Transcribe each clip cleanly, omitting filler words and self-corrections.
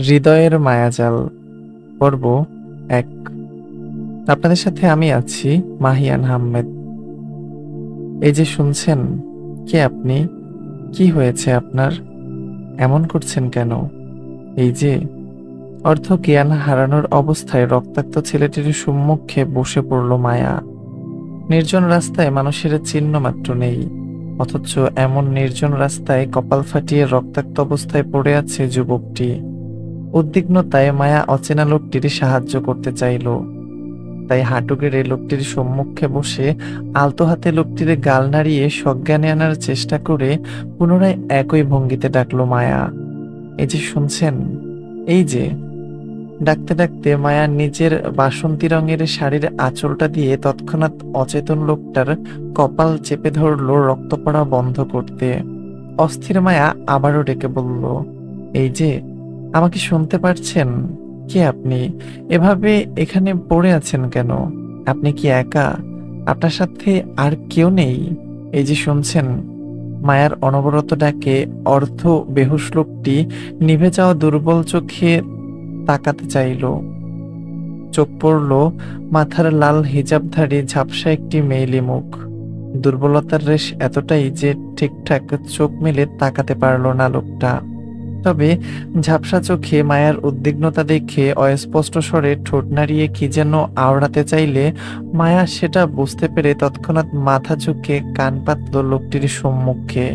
হৃদয়ের মায়াজাল পর্ব ১। আপনাদের সাথে আমি আছি মাহিয়ান আহমেদ। এই যে শুনছেন, কে আপনি? কি হয়েছে আপনার? এমন করছেন কেন? এই যে অর্ধ জ্ঞান হারানোর অবস্থায় রক্তাক্ত ছেলেটির সম্মুখে বসে পড়ল মায়া। নির্জন রাস্তায় মানুষের চিহ্ন মাত্র নেই, অথচ এমন নির্জন রাস্তায় কপাল ফাটিয়ে রক্তাক্ত অবস্থায় পড়ে আছে যুবকটি। উদ্বিগ্নতায় মায়া অচেনা লোকটির সাহায্য করতে চাইল, তাই হাঁটু গেড়ে লোকটির সম্মুখে বসে আলতো হাতে লোকটির গাল নাড়িয়ে সজ্ঞানে আনার চেষ্টা করে পুনরায় একই ভঙ্গিতে ডাকলো মায়া। এই যে শুনছেন, এই যে। ডাকতে ডাকতে মায়া নিজের বাসন্তী রঙের শাড়ির আঁচলটা দিয়ে তৎক্ষণাৎ অচেতন লোকটার কপাল চেপে ধরলো রক্ত পড়া বন্ধ করতে। অস্থির মায়া আবারও ডেকে বলল, এই যে, আমাকে শুনতে পারছেন? কে আপনি? এভাবে এখানে পড়ে আছেন কেন? আপনি কি একা? আপনার সাথে আর কেউ নেই? এই যে শুনছেন। মায়ার অনবরত ডাকে অর্ধ বেহুশ লোকটি নিভে যাওয়া দুর্বল চোখে তাকাতে চাইল। চোখ পড়ল মাথার লাল হিজাবধারী ঝাপসা একটি মেয়েলি মুখ। দুর্বলতার রেশ এতটাই যে ঠিকঠাক চোখ মেলে তাকাতে পারল না লোকটা। তবে ঝাপসা চোখে মায়ার উদ্বিগ্নতা দেখে অস্পষ্ট স্বরে ঠোঁট নাড়িয়ে কি যেন আওড়াতে চাইলে মায়া সেটা বুঝতে পেরে তৎক্ষণাৎ মাথা ঝুঁকে কান পাতল লোকটির সম্মুখে।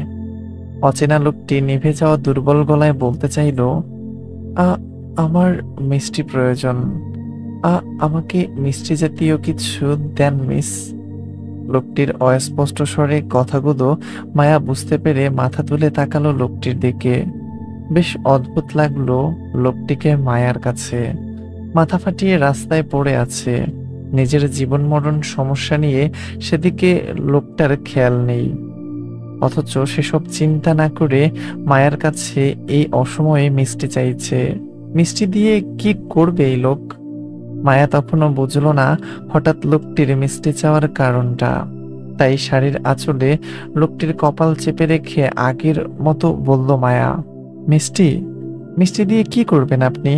অচেনা লোকটি নিভে যাওয়া দুর্বল গলায় বলতে চাইল, আমার মিষ্টি প্রয়োজন। আমাকে মিষ্টি জাতীয় কিছু দেন মিস। লোকটির অস্পষ্ট স্বরে কথাগুলো মায়া বুঝতে পেরে মাথা তুলে তাকালো লোকটির দিকে। বেশ অদ্ভুত লাগলো লোকটিকে মায়ার কাছে। মাথা ফাটিয়ে রাস্তায় পড়ে আছে, নিজের জীবন মরণ সমস্যা নিয়ে সেদিকে লোকটার খেয়াল নেই, অথচ সেসব চিন্তা না করে মায়ার কাছে এই অসময়ে মিষ্টি চাইছে। মিষ্টি দিয়ে কি করবে এই লোক? মায়া তখনও বুঝল না হঠাৎ লোকটির মিষ্টি চাওয়ার কারণটা। তাই শাড়ির আঁচলে লোকটির কপাল চেপে রেখে আগের মতো বলল মায়া, মিষ্টি? মিষ্টি দিয়ে কি করবেন আপনি?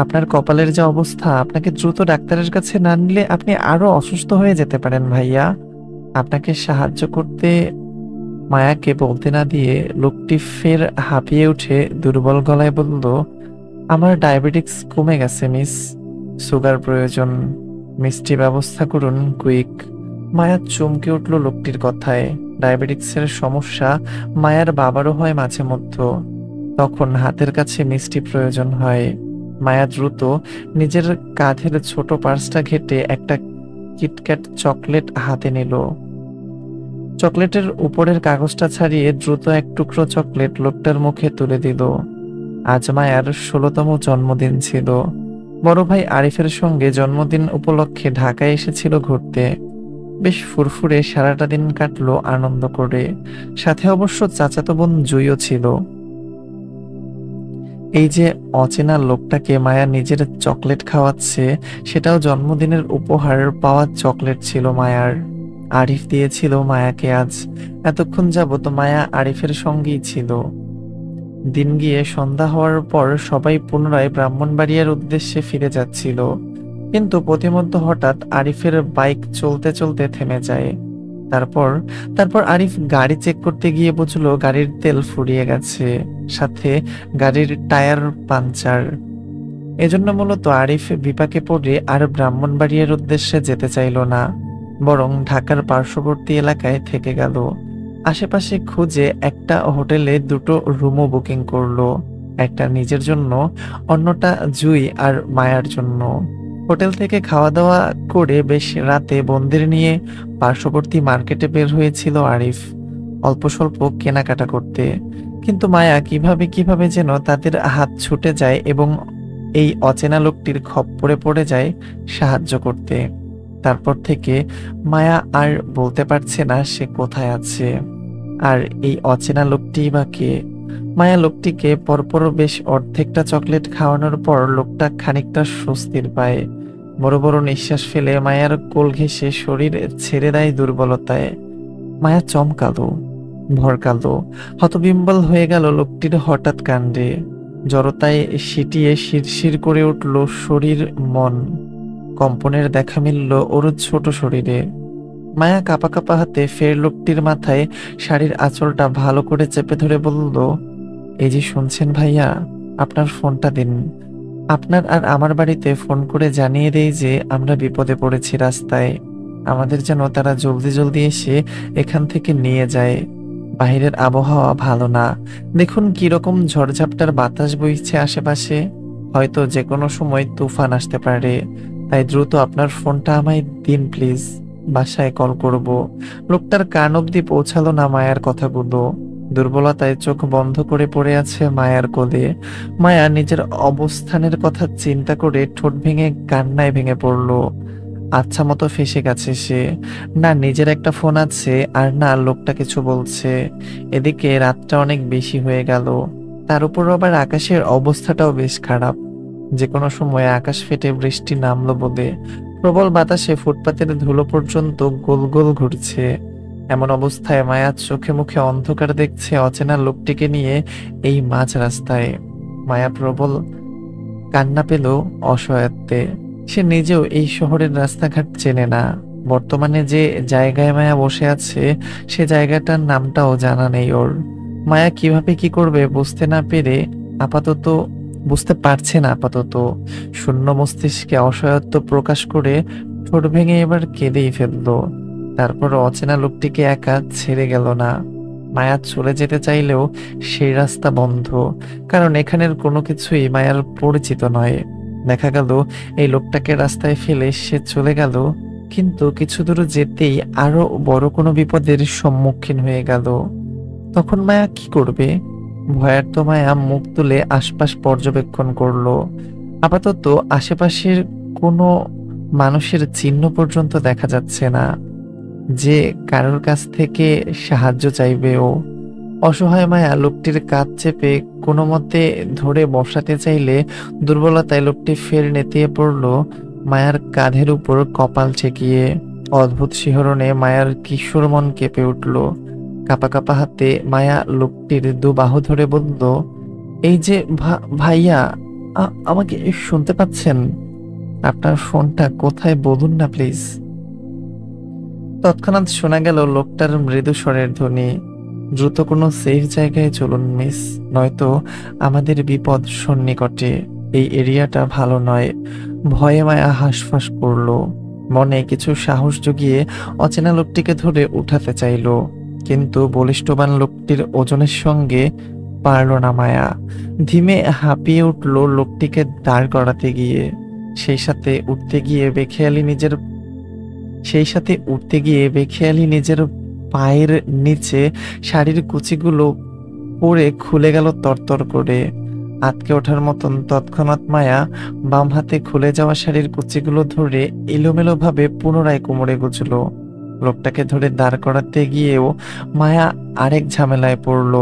আপনার কপালের যে অবস্থা, আপনাকে দ্রুত ডাক্তারের কাছে না নিলে আপনি আরো অসুস্থ হয়ে যেতে পারেন ভাইয়া। আপনাকে সাহায্য করতে। মায়াকে বলতে না দিয়ে লোকটি ফের হাঁপিয়ে উঠে দুর্বল গলায় বলল, আমার ডায়াবেটিক্স কমে গেছে মিস, সুগার প্রয়োজন, মিষ্টি ব্যবস্থা করুন কুইক। মায়া চমকে উঠল লোকটির কথায়। ডায়াবেটিক্সের সমস্যা মায়ার বাবারও হয় মাঝে মধ্যে, তখন হাতের কাছে মিষ্টি প্রয়োজন হয়। মায়া দ্রুত নিজের কাঁধের ছোট পার্সটা ঘেটে একটা কিটক্যাট চকলেট হাতে নিল। চকলেটের উপরের কাগজটা ছাড়িয়ে দ্রুত এক টুকরো চকলেট লোকটার মুখে তুলে দিল। আজ মায়ার 16তম জন্মদিন ছিল। বড় ভাই আরিফের সঙ্গে জন্মদিন উপলক্ষে ঢাকায় এসেছিল ঘুরতে। বেশ ফুরফুরে সারাটা দিন কাটলো আনন্দ করে। সাথে অবশ্য চাচাতো বোন জুইও ছিল। এই যে অচেনা লোকটাকে মায়া নিজের চকলেট খাওয়াচ্ছে, সেটাও জন্মদিনের উপহার পাওয়া চকলেট ছিল মায়ার। আরিফ দিয়েছিল মায়াকে আজ। এতক্ষণ যাবত মায়া আরিফের সঙ্গেই ছিল। দিন গিয়ে সন্ধ্যা হওয়ার পর সবাই পুনরায় ব্রাহ্মণবাড়িয়ার উদ্দেশ্যে ফিরে যাচ্ছিল, কিন্তু পথিমধ্যে হঠাৎ আরিফের বাইক চলতে চলতে থেমে যায়। তারপর তারপর আরিফ গাড়ি চেক করতে গিয়ে বুঝলো গাড়ির তেল ফুরিয়ে গেছে, সাথে গাড়ির টায়ার পাঞ্চার। এজন্য মূলত আরিফ বিপাকে পড়ে আর ব্রাহ্মণবাড়িয়ার উদ্দেশ্যে যেতে চাইল না, বরং ঢাকার পার্শ্ববর্তী এলাকায় থেকে গেল। আশেপাশে খুঁজে একটা হোটেলে দুটো রুমও বুকিং করলো, একটা নিজের জন্য, অন্যটা জুই আর মায়ার জন্য। হোটেল থেকে খাওয়া দাওয়া করে বেশ রাতে বন্দির নিয়ে পার্শ্ববর্তী মার্কেটে বের হয়েছিল আরিফ, অল্প স্বল্প কেনাকাটা করতে। কিন্তু মায়া কিভাবে কিভাবে যেন তাদের হাত ছুটে যায় এবং এই অচেনা লোকটির খপ্পরে পড়ে যায় সাহায্য করতে। তারপর থেকে মায়া আর বলতে পারছে না সে কোথায় আছে, আর এই অচেনা লোকটিই বা কে। মায়া লোকটিকে পরপর বেশ অর্ধেকটা চকলেট খাওয়ানোর পর লোকটা খানিকটা স্বস্তির পায়। বড় বড় নিঃশ্বাস ফেলে মায়ার কোল ঘেঁষে শরীর ছেড়ে দেয় দুর্বলতায়। মায়া চমকালো, ভরকালো, হতবিম্বল হয়ে গেল লোকটির হঠাৎ কাণ্ডে। জড়তায় সিটিয়ে শিরশির করে উঠল শরীর মন। কম্পনের দেখা মিলল ওর ছোট শরীরে। মায়া কাঁপা কাঁপা হাতে ফের লোকটির মাথায় শাড়ির আঁচলটা ভালো করে চেপে ধরে বলল, এই যে শুনছেন ভাইয়া, আপনার ফোনটা দিন। আপনার আর আমার বাড়িতে ফোন করে জানিয়ে দেই যে আমরা বিপদে পড়েছি রাস্তায়। আমাদের যেন তারা জলদি জলদি এসে এখান থেকে নিয়ে যায়। বাহিরের আবহাওয়া ভালো না, দেখুন কিরকম ঝড়ঝাপটার বাতাস বইছে আশেপাশে। হয়তো যে কোনো সময় তুফান আসতে পারে। তাই দ্রুত আপনার ফোনটা আমায় দিন প্লিজ, বাসায় কল করব। লোকটার কান অব্দি পৌঁছালো না মায়ার কথাগুলো। দুর্বলতায় চোখ বন্ধ করে পড়ে আছে মায়ার কোলে। মায়া নিজের অবস্থানের কথা চিন্তা করে ঠোঁট ভেঙে কান্নায় ভেঙে পড়ল। আচ্ছা মতো ফেঁসে গেছে সে। না নিজের একটা ফোন আছে, আর না লোকটা কিছু বলছে। এদিকে রাতটা অনেক বেশি হয়ে গেল। তার উপর আবার আকাশের অবস্থাটাও বেশ খারাপ। যে কোনো সময় আকাশ ফেটে বৃষ্টি নামলো বলে প্রবল বাতাসে ফুটপাতের ধুলো পর্যন্ত গোল গোল ঘুরছে। এমন অবস্থায় মায়া চোখে মুখে অন্ধকার দেখছে অচেনা লোকটিকে নিয়ে এই মাঝ রাস্তায়। মায়া প্রবল কান্না পেল অসহায়ত্বে। সে নিজেও এই শহরের রাস্তাঘাট চেনে না। বর্তমানে যে জায়গায় মায়া বসে আছে সে জায়গাটার নামটাও জানা নেই ওর। মায়া কিভাবে কি করবে বুঝতে পারছে না আপাতত। শূন্য মস্তিষ্কে অসহায়ত্ব প্রকাশ করে ঠোঁট ভেঙে এবার কেঁদেই ফেললো। তারপর অচেনা লোকটিকে একা ছেড়ে গেল না। মায়া চলে যেতে চাইলেও সেই রাস্তা বন্ধ, কারণ এখানের কোনো কিছুই মায়ার পরিচিত নয়। দেখা গেল এই লোকটাকে রাস্তায় ফেলে সে চলে গেল, কিন্তু কিছু দূর যেতেই আরো বড় কোনো বিপদের সম্মুখীন হয়ে গেল। তখন মায়া কি করবে? ভয়ার্ত মায়া মুখ তুলে আশপাশ পর্যবেক্ষণ করলো। আপাতত আশেপাশের কোনো মানুষের চিহ্ন পর্যন্ত দেখা যাচ্ছে না যে কারোর কাছ থেকে সাহায্য চাইবে ও। অসহায় মায়া লোকটির কাঁধ চেপে কোনো মতে ধরে বসাতে চাইলে দুর্বলতায় লোকটি ফের নেতিয়ে পড়ল মায়ার কাঁধের উপর কপাল ঠেকিয়ে। অদ্ভুত শিহরণে মায়ার কিশোর মন কেঁপে উঠল। কাঁপা কাঁপা হাতে মায়া লোকটির দু বাহু ধরে বলল, এই যে ভাইয়া, আমাকে শুনতে পাচ্ছেন? আপনার ফোনটা কোথায় বলুন না প্লিজ। তৎক্ষণাৎ শোনা গেল লোকটার মৃদু স্বরের ধ্বনি, দ্রুত কোনো সেফ জায়গায় চলুন মিস, নয়তো আমাদের বিপদ সন্নিকটে। এই এরিয়াটা ভালো নয়। ভয়ে মায়া হাঁসফাঁস করলো। মনে কিছু সাহস জুগিয়ে অচেনা লোকটিকে ধরে উঠাতে চাইল, কিন্তু বলিষ্ঠবান লোকটির ওজনের সঙ্গে পারল না মায়া। ধীমে হাঁপিয়ে উঠল লোকটিকে দাঁড় করাতে গিয়ে। সেই সাথে উঠতে গিয়ে বেখেয়ালি নিজের পায়ের নিচে শাড়ির কুচিগুলো পরে খুলে গেল তরতর করে। আটকে ওঠার মতন তৎক্ষণাৎ মায়া বাম হাতে খুলে যাওয়া শাড়ির কুচিগুলো ধরে এলোমেলো ভাবে পুনরায় কোমরে গুজল। লোকটাকে ধরে দাঁড় করাতে গিয়েও মায়া আরেক ঝামেলায় পড়ল,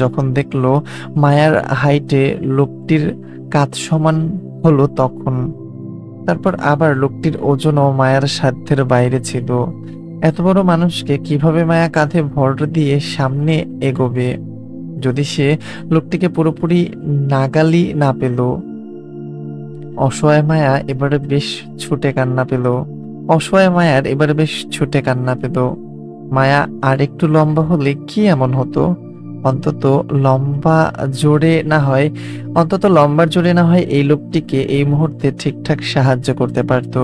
যখন দেখলো মায়ার হাইটে লোকটির কাঁধ সমান হলো তখন। তারপর আবার লোকটির ওজনও মায়ার সাধ্যের বাইরে ছিল। এত বড় মানুষকে কিভাবে মায়া কাঁধে ভর দিয়ে সামনে এগোবে যদি সে লোকটিকে পুরোপুরি নাগালি না পেল? অসহায় মায়ার এবারে বেশ ছুটে কান্না পেল। মায়া আর একটু লম্বা হলে কি এমন হতো? অন্তত লম্বার জোরে না হয় এই লোকটিকে এই মুহূর্তে ঠিকঠাক সাহায্য করতে পারত।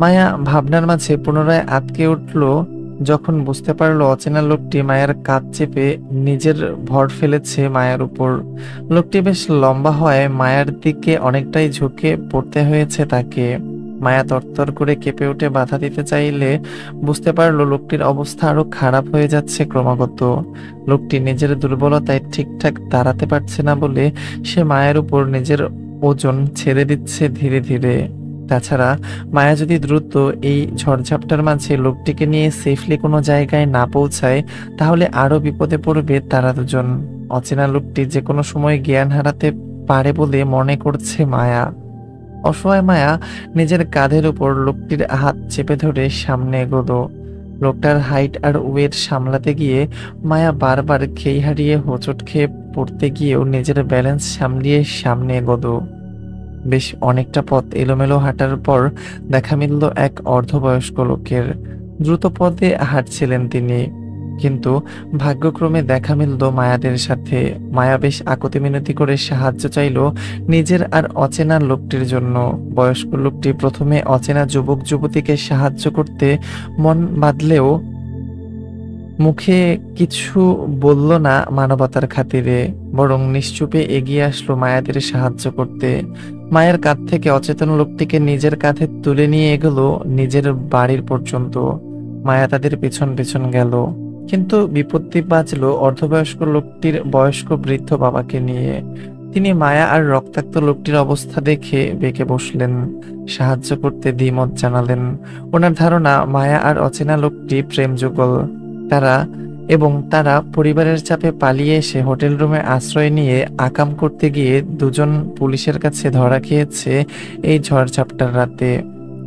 মায়া ভাবনার মাঝে পুনরায় আটকে উঠল যখন বুঝতে পারলো অচেনা লোকটি মায়ের কাঁধ চেপে নিজের ভর ফেলেছে মায়ের উপর। লোকটি বেশ লম্বা হওয়ায় মায়ের দিকে অনেকটাই ঝুঁকে পড়তে হয়েছে তাকে। মায়া তরতর করে কেঁপে উঠে বাধা দিতে চাইলে বুঝতে পারলো লোকটির অবস্থা আরো খারাপ হয়ে যাচ্ছে ক্রমাগত। লোকটি নিজের দুর্বলতায় ঠিকঠাক দাঁড়াতে পারছে না বলে সে মায়ের উপর নিজের ওজন ছেড়ে দিচ্ছে ধীরে ধীরে। তাছাড়া মায়া যদি দ্রুত এই ঝড়ঝাপটার মাঝে লোকটিকে নিয়ে সেফলি কোনো জায়গায় না পৌঁছায় তাহলে আরো বিপদে পড়বে তারা দুজন। অচেনা লোকটি যে কোনো সময় জ্ঞান হারাতে পারে বলে মনে করছে মায়া। অসহায় মায়া নিজের কাঁধের উপর লোকটির হাত চেপে ধরে সামনে এগোলো। লোকটার হাইট আর ওয়েট সামলাতে গিয়ে মায়া বারবার খেই হারিয়ে হোঁচট খেয়ে পড়তে গিয়েও নিজের ব্যালেন্স সামলিয়ে সামনে এগোলো। বেশ অনেকটা পথ এলোমেলো হাঁটার পর দেখা মিলল এক অর্ধবয়স্ক লোকের। দ্রুত পদে হাঁটছিলেন তিনি, কিন্তু ভাগ্যক্রমে দেখা মিলল মায়াদের সাথে। মায়া বেশ আকুতি মিনতি করে সাহায্য চাইল নিজের আর অচেনা লোকটির জন্য। বয়স্ক লোকটি প্রথমে অচেনা যুবক যুবতীকে সাহায্য করতে মন বাঁধলেও মুখে কিছু বলল না মানবতার খাতিরে, বরং নিশ্চুপে এগিয়ে আসলো মায়াদের সাহায্য করতে। মায়ের কাঁধ থেকে অচেতন লোকটিকে নিজের কাঁধে তুলে নিয়ে এগোলো নিজের বাড়ির পর্যন্ত। মায়া তাদের পেছন পেছন গেল, কিন্তু বিপত্তি বাজলো অর্ধবয়স্ক লোকটির বয়স্ক বৃদ্ধ বাবাকে নিয়ে। তিনি মায়া আর রক্তাক্ত লোকটির অবস্থা দেখে বেঁকে বসলেন, সাহায্য করতে দ্বিমত জানালেন। ওনার ধারণা মায়া আর অচেনা লোকটি প্রেম যুগল। তারা পরিবারের চাপে পালিয়ে এসে হোটেল রুমে আশ্রয় নিয়ে আকাম করতে গিয়ে দুজন পুলিশের কাছে ধরা খেয়েছে এই ঝড়ঝাপটার রাতে।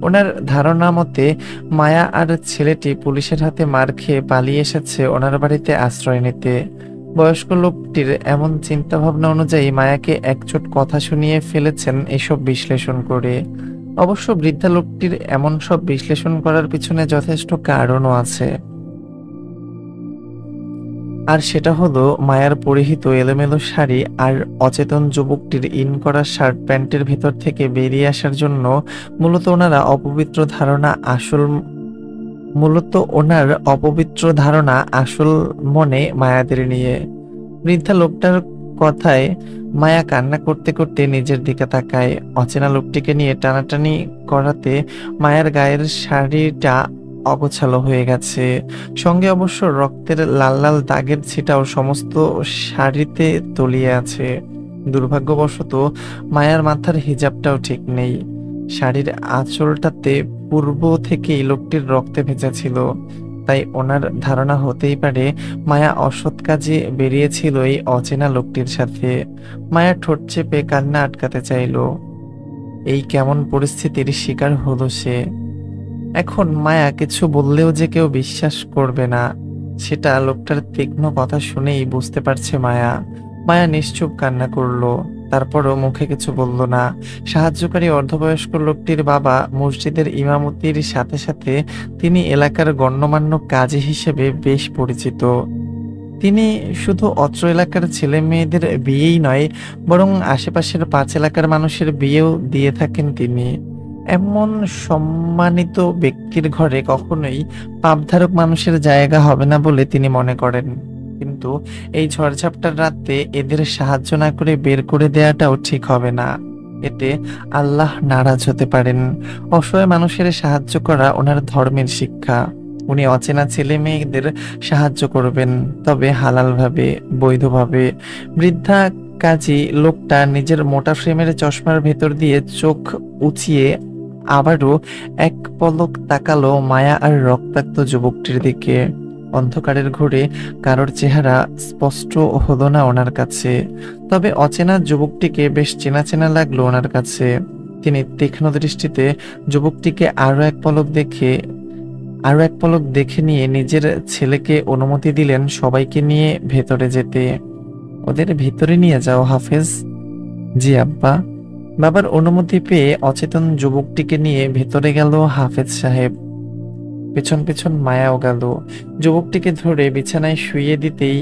ওনার ধারণা মতে মায়া আর ছেলেটি পুলিশের হাতে মার খেয়ে পালিয়ে এসেছে ওনার বাড়িতে আশ্রয় নিতে। বয়স্ক লোকটির এমন চিন্তা ভাবনা অনুযায়ী মায়াকে একচোট কথা শুনিয়ে ফেলেছেন এসব বিশ্লেষণ করে। অবশ্য বৃদ্ধা লোকটির এমন সব বিশ্লেষণ করার পিছনে যথেষ্ট কারণও আছে। আর সেটা হলো মায়ার পরিহিত এলোমেলো শাড়ি আর অচেতন যুবকটির ইন করা শার্ট প্যান্টের ভেতর থেকে বেরিয়ে আসার জন্য মূলত ওনার অপবিত্র ধারণা আসল মনে মায়াদের নিয়ে। বৃদ্ধা লোকটার কথায় মায়া কান্না করতে করতে নিজের দিকে তাকায়। অচেনা লোকটিকে নিয়ে টানাটানি করাতে মায়ের গায়ের শাড়িটা অগোছালো হয়ে গেছে, সঙ্গে অবশ্য রক্তের লাল লাল দাগের ছিটাও সমস্ত শাড়িতে তলিয়ে আছে। দুর্ভাগ্যবশত মায়ার মাথার হিজাবটাও ঠিক নেই। শাড়ির আঁচলটাতে পূর্ব থেকেই লোকটির রক্তে ভেজা ছিল, তাই ওনার ধারণা হতেই পারে মায়া অসৎ কাজে বেরিয়েছিল এই অচেনা লোকটির সাথে। মায়া ঠোঁট চেপে কান্না আটকাতে চাইল। এই কেমন পরিস্থিতির শিকার হলো সে। এখন মায়া কিছু বললেও যে কেউ বিশ্বাস করবে না, সেটা লোকটার তীক্ষ্ণ কথা শুনেই বুঝতে পারছে মায়া। মায়া নিশ্চুপ কান্না করলো, তারপরও মুখে কিছু বলল না। সাহায্যকারী অর্ধবয়স্ক লোকটির বাবা মসজিদের ইমামতির সাথে সাথে তিনি এলাকার গণ্যমান্য কাজী হিসেবে বেশ পরিচিত। তিনি শুধু অত্র এলাকার ছেলে মেয়েদের বিয়েই নয়, বরং আশেপাশের 5 এলাকার মানুষের বিয়েও দিয়ে থাকেন তিনি। এমন সম্মানিত ব্যক্তির ঘরে কখনোই পাপধারক মানুষের জায়গা হবে না বলে তিনি মনে করেন। কিন্তু এই ঝড়ঝাপটার রাতে এদের সাহায্য না করে বের করে দেওয়াটাও ঠিক হবে না। এতে আল্লাহ নারাজ হতে পারেন। অসহায় মানুষের সাহায্য করা ওনার ধর্মের শিক্ষা। উনি অচেনা ছেলে মেয়েদের সাহায্য করবেন, তবে হালালভাবে, বৈধভাবে। বৃদ্ধা কাজী লোকটা নিজের মোটা ফ্রেমের চশমার ভেতর দিয়ে চোখ উঁচিয়ে আবারও এক পলক তাকালো মায়া আর রক্তাক্ত যুবকটির দিকে। অন্ধকারের ঘোরে কারোর চেহারা স্পষ্ট হলো না ওনার কাছে, তবে অচেনা যুবকটিকে বেশ চেনা চেনা লাগলো ওনার কাছে। তিনি তীক্ষ্ণ দৃষ্টিতে যুবকটিকে আরো এক পলক দেখে নিয়ে নিজের ছেলেকে অনুমতি দিলেন সবাইকে নিয়ে ভেতরে যেতে। ওদের ভিতরে নিয়ে যাও হাফেজ। জি আব্বা। বাবার অনুমতি পেয়ে অচেতন যুবকটিকে নিয়ে ভেতরে গেল হাফেজ সাহেব। পেছন পেছন মায়াও গেল। যুবকটিকে ধরে বিছানায় শুইয়ে দিতেই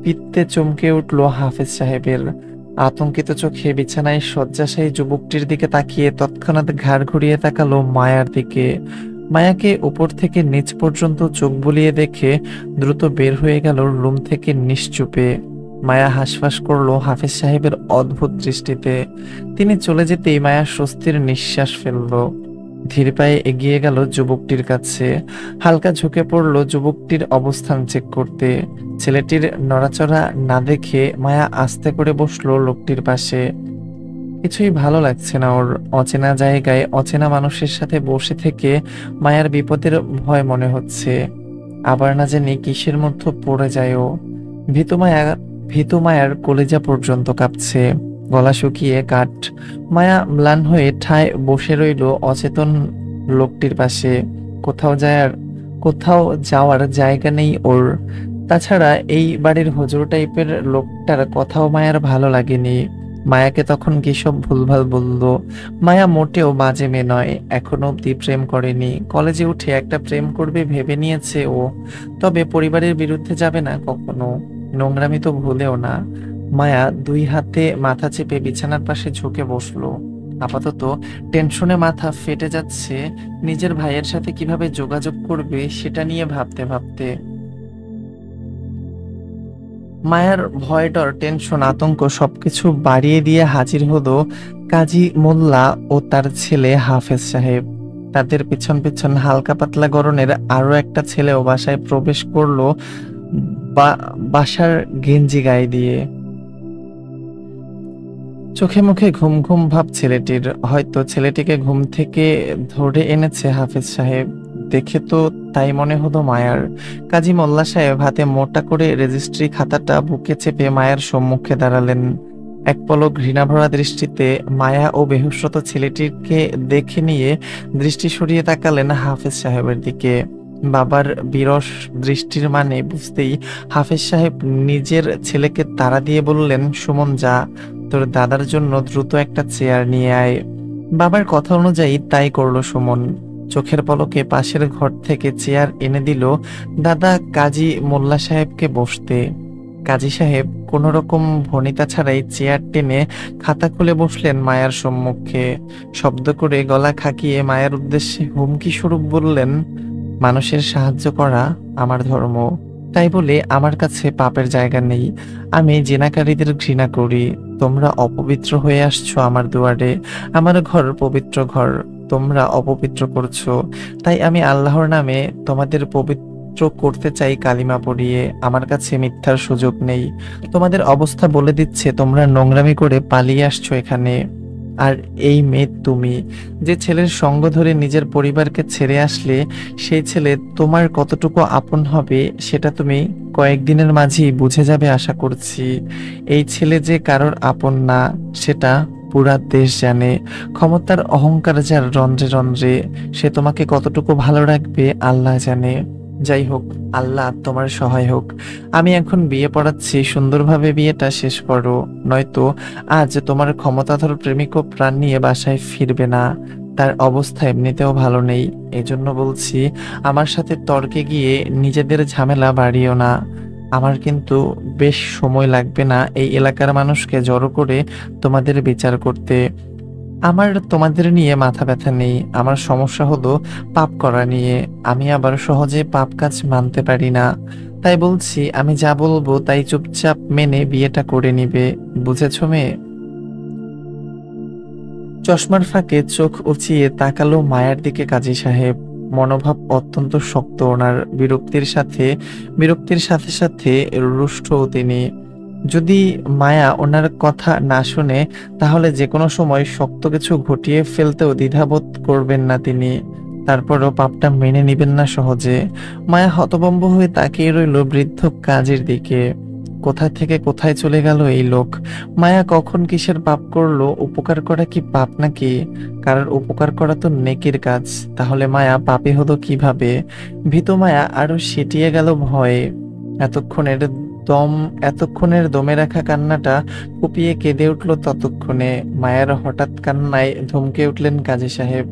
পিত্তে চমকে উঠল হাফেজ সাহেবের। আতঙ্কিত চোখে বিছানায় শয্যাশায়ী যুবকটির দিকে তাকিয়ে তৎক্ষণাৎ ঘাড় ঘুরিয়ে তাকালো মায়ার দিকে। মায়াকে উপর থেকে নিচ পর্যন্ত চোখ বুলিয়ে দেখে দ্রুত বের হয়ে গেল রুম থেকে নিশ্চুপে। মায়া হাঁসফাঁস করলো হাফেজ সাহেবের অদ্ভুত দৃষ্টিতে। তিনি চলে যেতেই মায়া স্বস্তির নিঃশ্বাস ফেলল। ধীর পায়ে এগিয়ে গেল যুবকটির কাছে। হালকা ঝুঁকে পড়ল যুবকটির অবস্থান চেক করতে। ছেলেটির নড়াচড়া না দেখে মায়া আস্তে করে বসলো লোকটির পাশে। কিছুই ভালো লাগছে না ওর। অচেনা জায়গায় অচেনা মানুষের সাথে বসে থেকে মায়ার বিপদের ভয় মনে হচ্ছে। আবার না জানি কিসের মধ্যে পড়ে যায় ও। ভীতু মায়ার কলিজা পর্যন্ত কাঁপছে, গলা শুকিয়ে কাঠ। মায়া ম্লান হয়ে ঠায় বসে রইল অচেতন লোকটির পাশে। কোথাও যাওয়ার জায়গা নেই ওর। তাছাড়া এই বাড়ির হুজুর টাইপের লোকটার কথাও মায়ার ভালো লাগেনি। মায়াকে তখন কি সব ভুলভাল বলল। মায়া মোটেও বাজে মেয়ে নয়, এখনো অব্দি প্রেম করেনি। কলেজে উঠে একটা প্রেম করবে ভেবে নিয়েছে ও, তবে পরিবারের বিরুদ্ধে যাবে না কখনো, নোংরামি তো ভুলেও না। মায়া দুই হাতে মাথা চেপে বিছানার পাশে ঝুঁকে বসলো। আপাতত টেনশনে মাথা ফেটে যাচ্ছে, নিজের ভাইয়ের সাথে কিভাবে যোগাযোগ করবে সেটা নিয়ে ভাবতে ভাবতে। মায়ার ভয়, ডর, টেনশন, আতঙ্ক সবকিছু বাড়িয়ে দিয়ে হাজির হলো কাজী মোল্লা ও তার ছেলে হাফেজ সাহেব। তাদের পিছন পিছন হালকা পাতলা গড়নের আরো একটা ছেলেও বাসায় প্রবেশ করলো, বাসার গেঞ্জি গায়ে দিয়ে। চোখে মুখে ঘুম ঘুম ভাব ছেলেটির, হয়তো ছেলেটিকে ঘুম থেকে ধরে এনেছে হাফেজ সাহেব। দেখে তো তাই মনে হলো মায়ার। কাজী মোল্লা সাহেব হাতে মোটা করে রেজিস্ট্রি খাতাটা বুকে চেপে মায়ের সম্মুখে দাঁড়ালেন। এক পলক ঘৃণাভরা দৃষ্টিতে মায়া ও বেহুশরত ছেলেটিকে দেখে নিয়ে দৃষ্টি সরিয়ে তাকালেন হাফেজ সাহেবের দিকে। বাবার বিরস দৃষ্টির মানে বুঝতেই হাফেজ সাহেব নিজের ছেলেকে তাড়া দিয়ে বললেন, সুমন যা, তোর দাদার জন্য দ্রুত একটা চেয়ার নিয়ে আয়। বাবার কথা অনুযায়ী তাই করলো সুমন। চোখের পলকে পাশের ঘর থেকে চেয়ার এনে দিল দাদা কাজী মোল্লা সাহেবকে বসতে। কাজী সাহেব কোনো রকম ভনিতা ছাড়াই চেয়ার টেনে খাতা খুলে বসলেন মায়ার সম্মুখে। শব্দ করে গলা খাকিয়ে মায়ের উদ্দেশ্যে হুমকি স্বরূপ বললেন, মানুষের সাহায্য করা আমার ধর্ম, তাই বলে আমার কাছে পাপের জায়গা নেই। আমি জিনাকারীদের ঘৃণা করি। তোমরা অপবিত্র হয়ে আসছো আমার দুয়ারে। আমার ঘর পবিত্র ঘর, তোমরা অপবিত্র করছো। তাই আমি আল্লাহর নামে তোমাদের পবিত্র করতে চাই কালিমা পড়িয়ে। আমার কাছে মিথ্যার সুযোগ নেই। তোমাদের অবস্থা বলে দিচ্ছে, তোমরা নোংরামি করে পালিয়ে আসছো এখানে। আর এই মেয়ে তুমি, যে ছেলের সঙ্গ ধরে নিজের পরিবারকে ছেড়ে আসলে, সেই ছেলে তোমার কতটুকু আপন হবে সেটা তুমি কয়েকদিনের মাঝেই বুঝে যাবে আশা করছি। এই ছেলে যে কারোর আপন না সেটা পুরা দেশ জানে। ক্ষমতার অহংকার যার রন্ধ্রে রন্ধ্রে, সে তোমাকে কতটুকু ভালো রাখবে আল্লাহ জানে। যাই হোক, আল্লাহ তোমার সহায় হোক। আমি এখন বিয়ে পড়াচ্ছি, সুন্দরভাবে বিয়েটা শেষ করো, নয়তো আজ তোমার ক্ষমতাধর প্রেমিকও প্রাণ নিয়ে বাসায় ফিরবে না। তার অবস্থা এমনিতেও ভালো নেই। এজন্য বলছি, আমার সাথে তর্কে গিয়ে নিজেদের ঝামেলা বাড়িও না। আমার কিন্তু বেশ সময় লাগবে না এই এলাকার মানুষকে জড়ো করে তোমাদের বিচার করতে। আমার তোমাদের নিয়ে মাথা ব্যথা নেই। আমার সমস্যা হলো পাপ করা নিয়ে। আমি আবার সহজে পাপ কাজ মানতে পারি না। তাই বলছি, আমি যা বলবো তাই চুপচাপ মেনে বিয়েটা করে নিবে। বুঝেছো মেয়ে? চশমার ফাঁকে চোখ উঁচিয়ে তাকালো মায়ের দিকে কাজী সাহেব। মনোভাব অত্যন্ত শক্ত ওনার। বিরক্তির সাথে সাথে রুষ্টও তিনি। যদি মায়া ওনার কথা না শুনে, তাহলে যে কোনো সময় শক্ত কিছু ঘটিয়ে ফেলতেও দ্বিধাবোধ করবেন না তিনি। তারপরও পাপটা মেনে নিবেন না সহজে। মায়া হতভম্ব হয়ে তাকিয়ে রইল বৃদ্ধ কাজের দিকে। কোথা থেকে কোথায় চলে গেল এই লোক? মায়া কখন কিসের পাপ করলো? উপকার করা কি পাপ নাকি? কারোর উপকার করা তো নেকির কাজ। তাহলে মায়া পাপী হলো কিভাবে? ভীত মায়া আরো সিটিয়ে গেল ভয়ে। এতক্ষণের দম এতক্ষণের দমে রাখা কান্নাটা কুপিয়ে কেঁদে উঠল ততক্ষণে। মায়ের হঠাৎ কান্নায় ধমকে উঠলেন কাজী সাহেব।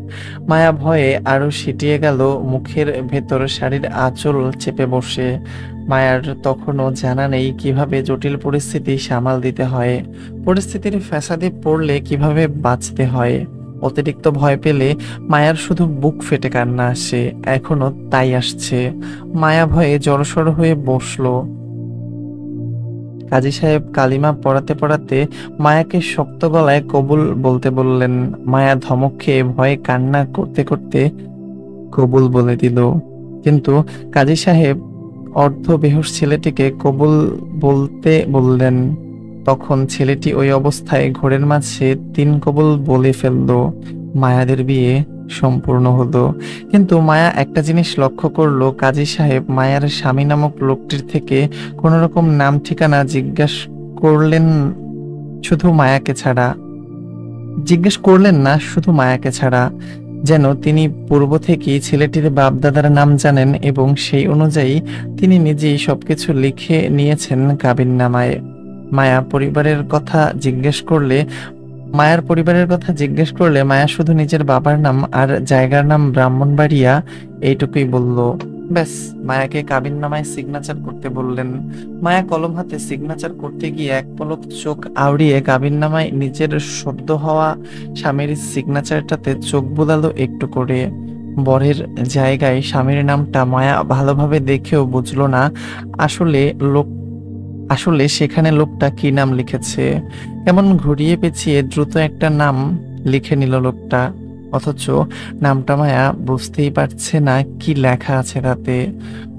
মায়া ভয়ে আরো সিটিয়ে গেল, মুখের ভেতর শাড়ির আঁচল চেপে বসে। মায়ার তখনও জানা নেই কিভাবে জটিল পরিস্থিতি সামাল দিতে হয়, পরিস্থিতির ফ্যাসাদে পড়লে কিভাবে বাঁচতে হয়। অতিরিক্ত ভয় পেলে মায়ার শুধু বুক ফেটে কান্না আসে, এখনো তাই আসছে। মায়া ভয়ে জড়সড় হয়ে বসলো। কাজী সাহেব কালিমা পড়াতে পড়াতে মায়াকে শক্ত গলায় কবুল বলতে বললেন। মায়া ধমক খেয়ে ভয়ে কান্না করতে করতে কবুল বলে দিল। কিন্তু কাজী সাহেব অর্ধ বেহুশ ছেলেটিকে কবুল বলতে বললেন। তখন ছেলেটি ওই অবস্থায় ঘোরের মাঝে ৩ কবুল বলে ফেলল। মায়াদের বিয়ে সম্পূর্ণ হলো। কিন্তু মায়া একটা জিনিস লক্ষ্য করলো, কাজী সাহেব মায়ার স্বামী নামক লোকটির থেকে কোনো রকম নাম ঠিকানা করলেন শুধু মায়াকে ছাড়া জিজ্ঞেস করলেন না, শুধু মায়াকে ছাড়া। যেন তিনি পূর্ব থেকেই ছেলেটির বাপ-দাদার নাম জানেন এবং সেই অনুযায়ী তিনি নিজেই সবকিছু লিখে নিয়েছেন কাবিননামায়। মায়ার পরিবারের কথা জিজ্ঞেস করলে মায়া শুধু নিজের বাবার নাম আর জায়গার নাম ব্রাহ্মণবাড়িয়া এইটুকুই বলল। ব্যাস, মায়াকে কাবিননামায় সিগনেচার করতে বললেন। মায়া কলম হাতে সিগনেচার করতে গিয়ে এক পলক চোখ আউড়িয়ে কাবিননামায় নিজের সদ্য হওয়া স্বামীর সিগনেচারটাতে চোখ বুলালো একটু করে। বরের জায়গায় স্বামীর নামটা মায়া ভালোভাবে দেখেও বুঝলো না আসলে আসলে সেখানে লোকটা কি নাম লিখেছে। কেমন ঘুরিয়ে পেঁচিয়ে দ্রুত একটা নাম লিখে নিল লোকটা, অথচ নামটা মায়া বুঝতেই পারছে না কি লেখা আছে তাতে।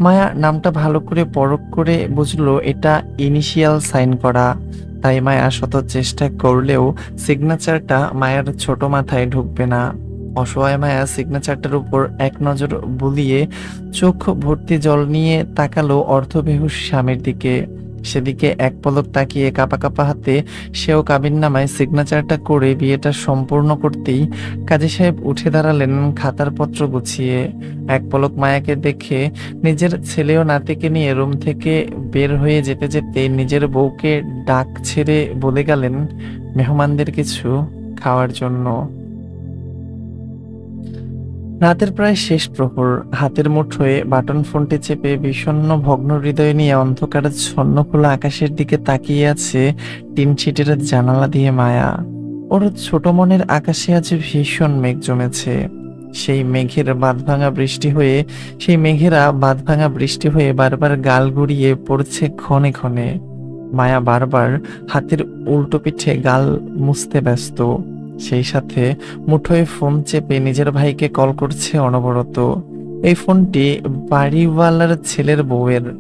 মায়া নামটা ভালো করে পরখ করে বুঝলো এটা ইনিশিয়াল সাইন করা। তাই মায়া শত চেষ্টা করলেও সিগনেচারটা মায়ার ছোট মাথায় ঢুকবে না। অসহায় মায়া সিগনেচারটার উপর এক নজর বুলিয়ে চোখ ভর্তি জল নিয়ে তাকালো অর্ধবেহুশ স্বামীর দিকে। সেদিকে এক পলক তাকিয়ে কাঁপা কাঁপা হাতে সেও কাবিননামায় সিগনেচারটা করে বিয়েটা সম্পূর্ণ করতেই কাজী সাহেব উঠে দাঁড়ালেন খাতার পত্র গুছিয়ে। এক পলক মায়াকে দেখে নিজের ছেলে ও নাতিকে নিয়ে রুম থেকে বের হয়ে যেতে যেতে নিজের বউকে ডাক ছেড়ে বলে গেলেন, মেহমানদের কিছু খাওয়ার জন্য। রাতের প্রায় শেষ প্রহর। হাতের মুঠোয় বাটন ফোনটি চেপে বিষণ্ণ ভগ্ন হৃদয় নিয়ে অন্ধকারের ছন্ন খোলা আকাশের দিকে তাকিয়ে আছে টিনশিটের জানালা দিয়ে মায়া। ওর ছোট মনের আকাশে আজ ভীষণ মেঘ জমেছে। সেই মেঘেরা বাঁধভাঙা বৃষ্টি হয়ে বারবার গাল গড়িয়ে পড়ছে ক্ষণে ক্ষণে। মায়া বারবার হাতের উল্টো পিঠে গাল মুছতে ব্যস্ত। সেই সাথে মুঠোয় ফোন চেপে নিজের ভাইকে কল করছে অনবরত। এই ফোনটি বাড়িওয়ালার ছেলের বউয়ের।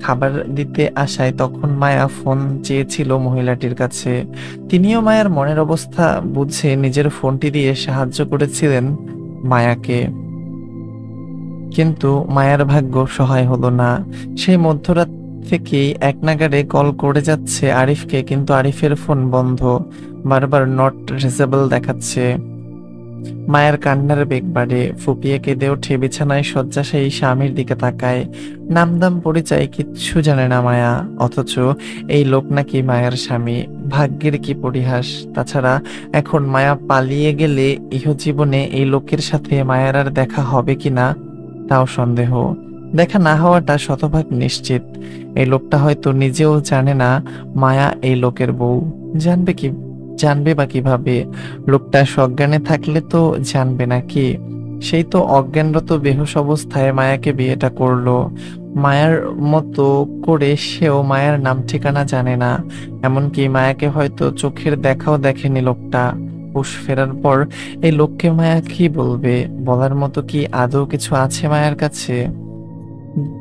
খাবার দিতে আসায় তখন মায়া ফোন চেয়েছিল মহিলাটির কাছে। তিনিও মায়ার মনের অবস্থা বুঝে নিজের ফোনটি দিয়ে সাহায্য করেছিলেন মায়াকে। কিন্তু মায়ার ভাগ্য সহায় হলো না। সেই মধ্যরাত থেকেই এক নাগাড়ে কল করে যাচ্ছে আরিফকে, কিন্তু আরিফের ফোন বন্ধ, বারবার নট রিচেবল দেখাচ্ছে। মায়ের কান্নার বেগ বাড়ে, ফুপিয়ে কেঁদে ওঠে, বিছানায় শয্যাশায়ী স্বামীর দিকে তাকায়। নামদাম পরিচয় কিচ্ছু জানে না মায়া, অথচ এই লোক নাকি মায়ের স্বামী। ভাগ্যের কি পরিহাস! তাছাড়া এখন মায়া পালিয়ে গেলে ইহজীবনে এই লোকের সাথে মায়ের আর দেখা হবে কিনা তাও সন্দেহ। দেখা না হওয়াটা শতভাগ নিশ্চিত। এই লোকটা হয়তো নিজেও জানে না মায়া এই লোকের বউ। জানবে বা কিভাবে? লোকটা সজ্ঞানে থাকলে তো জানবে নাকি? সেই তো অজ্ঞানরত বেহুশ অবস্থায় মায়াকে বিয়েটা করলো। মায়ার মতো করে সেও মায়ের নাম ঠিকানা জানে না। এমনকি মায়াকে হয়তো চোখের দেখাও দেখেনি লোকটা। হুঁশ ফেরার পর এই লোককে মায়া কি বলবে? বলার মতো কি আদৌ কিছু আছে মায়ের কাছে?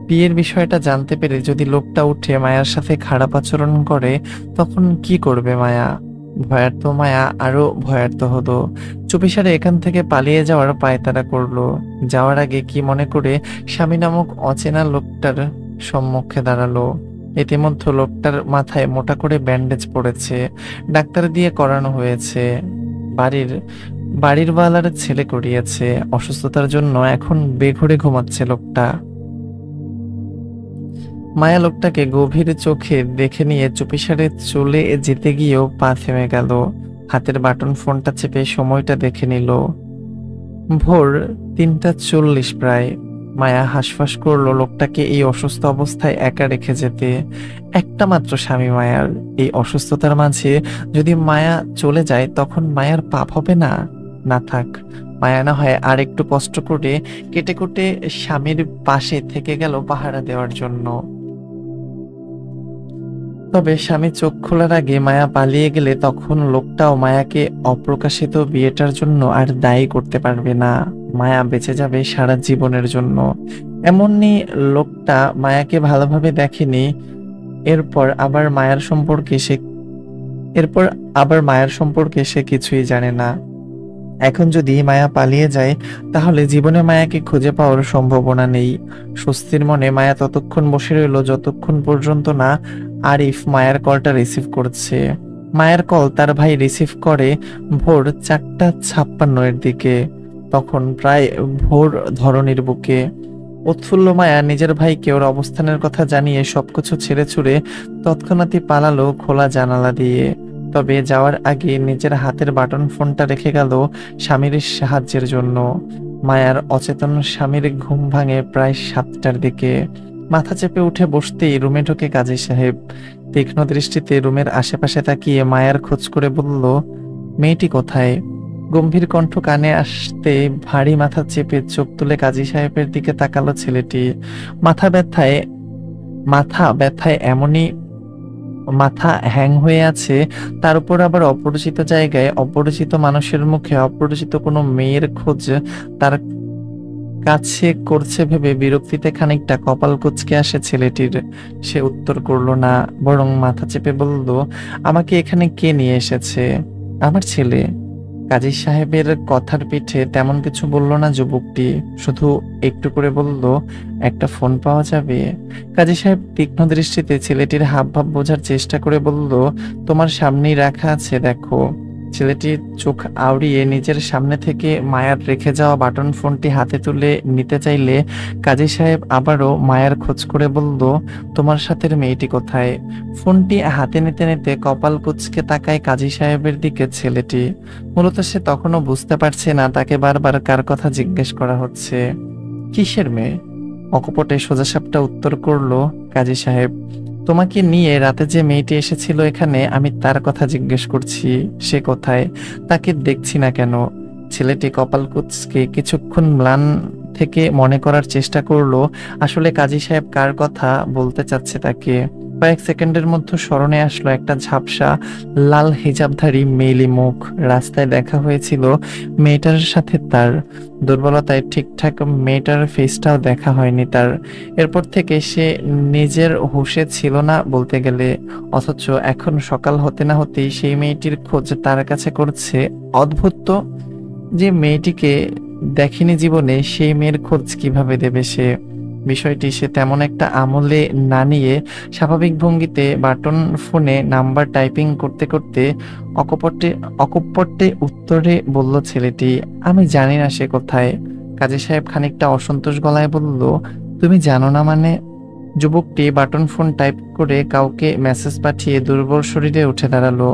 বিয়ের বিষয়টা জানতে পেরে যদি লোকটা উঠে মায়ার সাথে খারাপ আচরণ করে, তখন কি করবে মায়া? ভয়ার্ত মায়া আরো ভয়ার্ত হলো। চুপিসারে এখান থেকে পালিয়ে যাওয়ার পায়তারা করলো। যাওয়ার আগে কি মনে করে স্বামী নামক অচেনা লোকটার সম্মুখে দাঁড়ালো। ইতিমধ্যে লোকটার মাথায় মোটা করে ব্যান্ডেজ পড়েছে, ডাক্তার দিয়ে করানো হয়েছে। বাড়িরওয়ালার ছেলে করিয়েছে। অসুস্থতার জন্য এখন বেঘোরে ঘুমাচ্ছে লোকটা। মায়া লোকটাকে গভীর চোখে দেখে নিয়ে চুপিসারে চলে যেতে গিয়েও পা থেমে গেল। হাতের বাটন ফোনটা চেপে সময়টা দেখে নিল। ভোর ৩:৪০ প্রায়। মায়া হাঁসফাঁস করলো লোকটাকে এই অসুস্থ অবস্থায় একা রেখে যেতে। একটা মাত্র স্বামী মায়ার। এই অসুস্থতার মাঝে যদি মায়া চলে যায় তখন মায়ার পাপ হবে না? না থাক, মায়া না হয় আর একটু কষ্ট করে কেটে কুটে স্বামীর পাশে থেকে গেল পাহারা দেওয়ার জন্য। তবে স্বামী চোখ খোলার আগে মায়া পালিয়ে গেলে তখন লোকটাও মায়াকে অপ্রকাশিত বিয়েটার জন্য আর দায়ী করতে পারবে না। মায়া বেঁচে যাবে সারা জীবনের জন্য। এমনি লোকটা মায়াকে ভালোভাবে দেখেনি। এরপর আবার মায়ার সম্পর্কে সে কিছুই জানে না। এখন যদি মায়া পালিয়ে যায় তাহলে জীবনে মায়াকে খুঁজে পাওয়ার সম্ভাবনা নেই। স্বস্তির মনে মায়া ততক্ষণ বসে রইল যতক্ষণ পর্যন্ত না আরিফ মায়ের কলটা রিসিভ করছে। মায়ের কল তার ভাই রিসিভ করে ভোর ৪:৫৬ দিকে। তখন প্রায় ভোর ধরণীর বুকে। উৎফুল্ল মায়া নিজের ভাইকে ওর অবস্থানের কথা জানিয়ে সবকিছু ছেড়ে ছুড়ে তৎক্ষণাৎই পালালো খোলা জানালা দিয়ে। তবে যাওয়ার আগে নিজের হাতের বাটন ফোনটা রেখে গেল স্বামীর সাহায্যের জন্য। মায়ার অচেতন স্বামীর ঘুম ভাঙে প্রায় 7টার দিকে। মাথা চেপে উঠে বসতেই রুমে ঢোকে কাজী সাহেব। তীক্ষ্ণ দৃষ্টিতে রুমের আশেপাশে তাকিয়ে মায়ার খোঁজ করে বলল, মেয়েটি কোথায়? গম্ভীর কণ্ঠ কানে আসতে ভারী মাথা চেপে চোখ তুলে কাজী সাহেবের দিকে তাকালো ছেলেটি। মাথা ব্যথায় মাথা ব্যথায় এমনই মাথা হ্যাং হয়ে আছে, তার উপর আবার অপরিচিত জায়গায় অপরিচিত মানুষের মুখে অপরিচিত কোনো মেয়ের খোঁজ তার কাছে করছে ভেবে বিরক্তিতে খানিকটা কপাল কুঁচকে আসে ছেলেটির। সে উত্তর করলো না, বরং মাথা চেপে বলল, আমাকে এখানে কে নিয়ে এসেছে? আমার ছেলে। কাজী সাহেবের কথার পিঠে তেমন কিছু বলল না যুবকটি, শুধু একটু করে বলল, একটা ফোন পাওয়া যাবে? কাজী সাহেব তীক্ষ্ণ দৃষ্টিতে ছেলেটির হাবভাব বোঝার চেষ্টা করে বলল, তোমার সামনেই রাখা আছে, দেখো। ছেলেটি চোখ আউড়িয়ে নিজের সামনে থেকে মায়ার রেখে যাওয়া বাটন ফোনটি হাতে তুলে নিতে চাইলে কাজী সাহেব আবারও মায়ার খোঁজ করে বলল, তোমার সাথের মেয়েটি কোথায়? ফোনটি হাতে নিতে নিতে কপাল কুঁচকে তাকায় কাজী সাহেবের দিকে ছেলেটি। মূলত সে তখনও বুঝতে পারছে না তাকে বারবার কার কথা জিজ্ঞেস করা হচ্ছে। কিসের মেয়ে? অকপটে সোজাসাপটা উত্তর করলো কাজী সাহেব, তোমাকে নিয়ে রাতে যে মেয়েটি এসেছিল এখানে, আমি তার কথা জিজ্ঞেস করছি। সে কোথায়? তাকে দেখছি না কেন? ছেলেটি কপাল কুঁচকে কিছুক্ষণ ম্লান থেকে মনে করার চেষ্টা করলো আসলে কাজী সাহেব কার কথা বলতে চাচ্ছে তাকে। কয়েক সেকেন্ডের মধ্যে স্মরণে আসলো একটা ঝাপসা লাল হিজাবধারী মেয়েলি মুখ। রাস্তায় দেখা হয়েছিল মেয়েটার সাথে তার। দুর্বলতায় ঠিকঠাক মেয়েটার ফেসটাও দেখা হয়নি তার। এরপর থেকে সে নিজের হুঁশে ছিল না বলতে গেলে, অথচ এখন সকাল হতে না হতেই সেই মেয়েটির খোঁজ তার কাছে করছে। অদ্ভুত তো, যে মেয়েটিকে দেখেনি জীবনে সেই মেয়ের খোঁজ কিভাবে দেবে সে? বিষয়টি সে তেমন একটা আমলে না নিয়ে স্বাভাবিক ভঙ্গিতে বাটন ফোনে নাম্বার টাইপিং করতে করতে অকপটে অকপটে উত্তরে বলল ছেলেটি, আমি জানি না সে কোথায়। কাজী সাহেব খানিকটা অসন্তোষ গলায় বলল, তুমি জানো না মানে? যুবকটি বাটন ফোন টাইপ করে কাউকে মেসেজ পাঠিয়ে দুর্বল শরীরে উঠে দাঁড়ালো।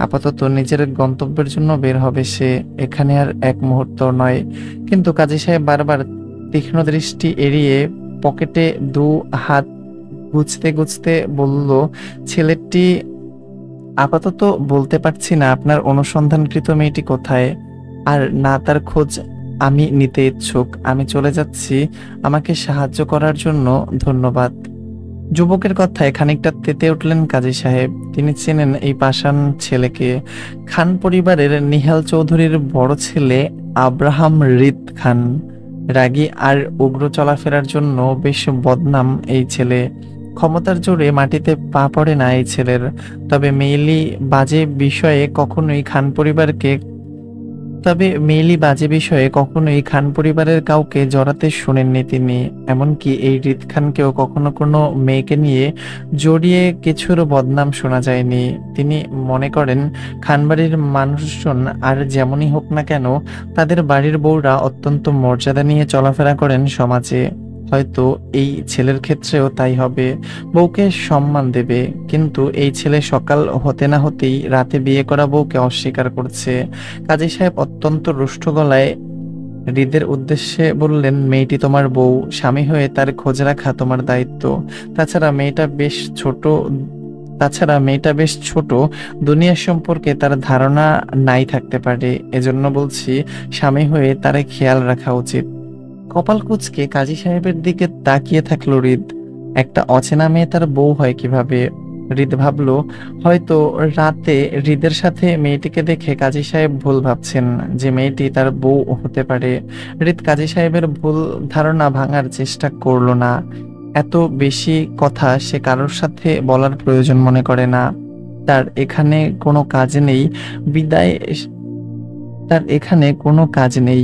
আপাতত নিজের গন্তব্যের জন্য বের হবে সে, এখানে আর এক মুহূর্ত নয়। কিন্তু কাজী সাহেব বারবার তীক্ষ্ণ দৃষ্টি এড়িয়ে পকেটে দু হাত গুছতে গুছতে বলল, ছেলেটি আপাতত বলতে পারছি না আপনার অনুসন্ধানকৃত মেয়েটি কোথায়, আর না তার খোঁজ আমি নিতে ইচ্ছুক। আমি চলে যাচ্ছি, আমাকে সাহায্য করার জন্য ধন্যবাদ। যুবকের কথায় খানিকটা তেতে উঠলেন কাজী সাহেব। তিনি চেনেন এই পাষাণ ছেলেকে। খান পরিবারের নিহাল চৌধুরীর বড় ছেলে আব্রাহাম রিদ খান। রাগী আর উগ্র চলাফেরার জন্য বেশ বদনাম এই ছেলে। ক্ষমতার জোরে মাটিতে পা পড়ে না এই ছেলের। তবে মেইলি বাজে বিষয়ে কখনোই খান পরিবারের কাউকে জড়াতে শোনেননি তিনি। এমনকি এই রিদ খানকেও কখনো কোনো মেয়েকে নিয়ে জড়িয়ে কিছুর বদনাম শোনা যায়নি। তিনি মনে করেন খানবাড়ির মানুষজন আর যেমনই হোক না কেন, তাদের বাড়ির বউরা অত্যন্ত মর্যাদা নিয়ে চলাফেরা করেন সমাজে। হয়তো এই ছেলের ক্ষেত্রেও তাই হবে, বউকে সম্মান দেবে। কিন্তু এই ছেলে সকাল হতে না হতেই রাতে বিয়ে করা বউকে অস্বীকার করছে। কাজী সাহেব অত্যন্ত রুষ্ট গলায় হৃদের উদ্দেশ্যে বললেন, মেয়েটি তোমার বউ, স্বামী হয়ে তার খোঁজ রাখা তোমার দায়িত্ব। তাছাড়া মেয়েটা বেশ ছোট, দুনিয়া সম্পর্কে তার ধারণা নাই থাকতে পারে। এজন্য বলছি, স্বামী হয়ে তার খেয়াল রাখা উচিত। কপাল কুঁচকে কাজী সাহেবের দিকে তাকিয়ে থাকলো হৃদ। একটা অচেনা মেয়ে তার বউ হয় কিভাবে? হৃদ ভাবলো, হয়তো রাতে হৃদের সাথে মেয়েটিকে দেখে কাজী সাহেব ভুল ভাবছেন যে মেয়েটি তার বউ হতে পারে। হৃদ কাজী সাহেবের ভুল ধারণা ভাঙার চেষ্টা করলো না। এত বেশি কথা সে কারোর সাথে বলার প্রয়োজন মনে করে না। তার এখানে কোনো কাজ নেই বিদায় তার এখানে কোনো কাজ নেই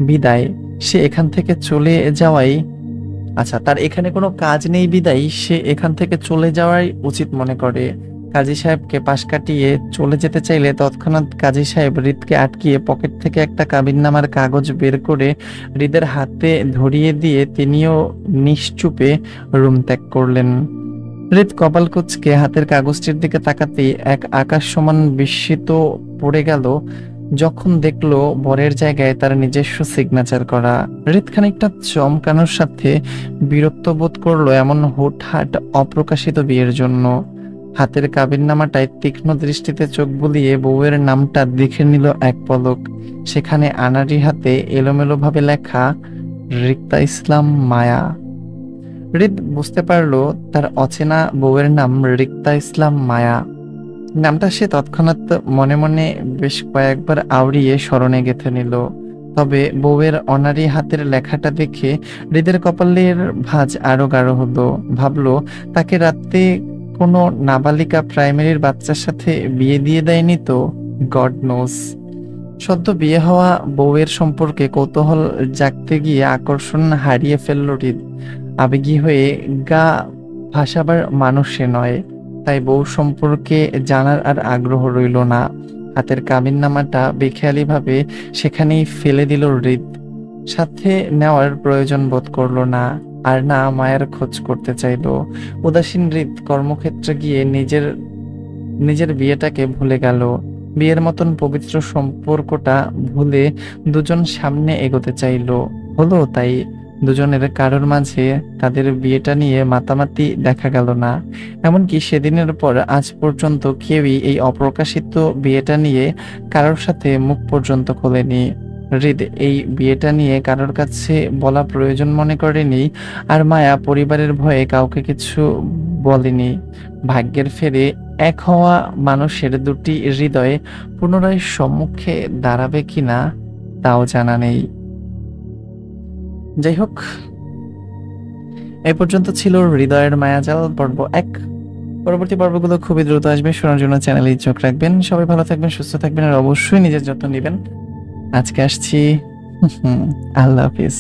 বিদায় সে এখান থেকে চলে যাওয়াই তার এখানে কোনো কাজ নেই বিদায় সে এখান থেকে চলে যাওয়াই উচিত মনে করে। কাজী সাহেবকে পাশ কাটিয়ে চলে যেতে চাইলে তৎক্ষণাৎ কাজী সাহেব হৃদকে আটকিয়ে পকেট থেকে একটা কাবিননামার কাগজ বের করে হৃদের হাতে ধরিয়ে দিয়ে তিনিও নিশ্চুপে রুম ত্যাগ করলেন। হৃদ কপাল কুঁচকে হাতের কাগজটির দিকে তাকাতেই এক আকাশ সমান বিস্মিত পড়ে গেল যখন দেখলো বরের জায়গায় তার নিজস্ব সিগনেচার করা। হৃদ খানিকটা চমকানোর সাথে বিরক্ত বোধ করলো এমন হুটহাট অপ্রকাশিত বিয়ের জন্য। হাতের কাবিননামাটায় তীক্ষ্ণ দৃষ্টিতে চোখ বুলিয়ে বউয়ের নামটা দেখে নিল এক পলক। সেখানে আনাড়ি হাতে এলোমেলোভাবে লেখা রিক্তা ইসলাম মায়া। হৃদ বুঝতে পারলো তার অচেনা বউয়ের নাম রিক্তা ইসলাম মায়া। নামটা সে তৎক্ষণাৎ মনে মনে বেশ কয়েকবার আওড়িয়ে স্মরণে গেঁথে নিল। তবে বউয়ের অনারি হাতের লেখাটা দেখে হৃদের কপালের ভাঁজ আরো গাঢ় হলো। ভাবলো তাকে রাতে কোনো নাবালিকা প্রাইমারির বাচ্চার সাথে বিয়ে দিয়ে দেয়নি তো? God knows. সদ্য বিয়ে হওয়া বউয়ের সম্পর্কে কৌতূহল জাগতে গিয়ে আকর্ষণ হারিয়ে ফেলল হৃদ। আবেগী হয়ে গা ভাসাবার মানুষ সে নয়, তাই বউ সম্পর্কে জানার আর আগ্রহ রইল না। হাতের কাবিননামাটা বেখেয়ালিভাবে সেখানেই ফেলে দিল হৃদ। সাথে নেওয়ার প্রয়োজন বোধ করলো না, আর না মায়ের খোঁজ করতে চাইল। উদাসীন হৃদ কর্মক্ষেত্রে গিয়ে নিজের বিয়েটাকে ভুলে গেল। বিয়ের মতন পবিত্র সম্পর্কটা ভুলে দুজন সামনে এগোতে চাইল। হলো তাই। দুজনের কারোর মাঝে তাদের বিয়েটা নিয়ে মাতামাতি দেখা গেল না। এমনকি সেদিনের পর আজ পর্যন্ত কেউই এই অপ্রকাশিত বিয়েটা নিয়ে কারোর সাথে মুখ পর্যন্ত খোলেনি। হৃদ এই বিয়েটা নিয়ে কারোর কাছে বলা প্রয়োজন মনে করেনি, আর মায়া পরিবারের ভয়ে কাউকে কিছু বলেনি। ভাগ্যের ফেরে এক হওয়া মানুষের দুটি হৃদয় পুনরায় সম্মুখে দাঁড়াবে কিনা তাও জানা নেই। যাই হোক, এই পর্যন্ত ছিল হৃদয়ের মায়াজাল পর্ব ১। পরবর্তী পর্বগুলো খুবই দ্রুত আসবে, শোনার জন্য চ্যানেলে চোখ রাখবেন। সবাই ভালো থাকবেন, সুস্থ থাকবেন, আর অবশ্যই নিজের যত্ন নেবেন। আজকে আসছি। আল্লাহ হাফিজ।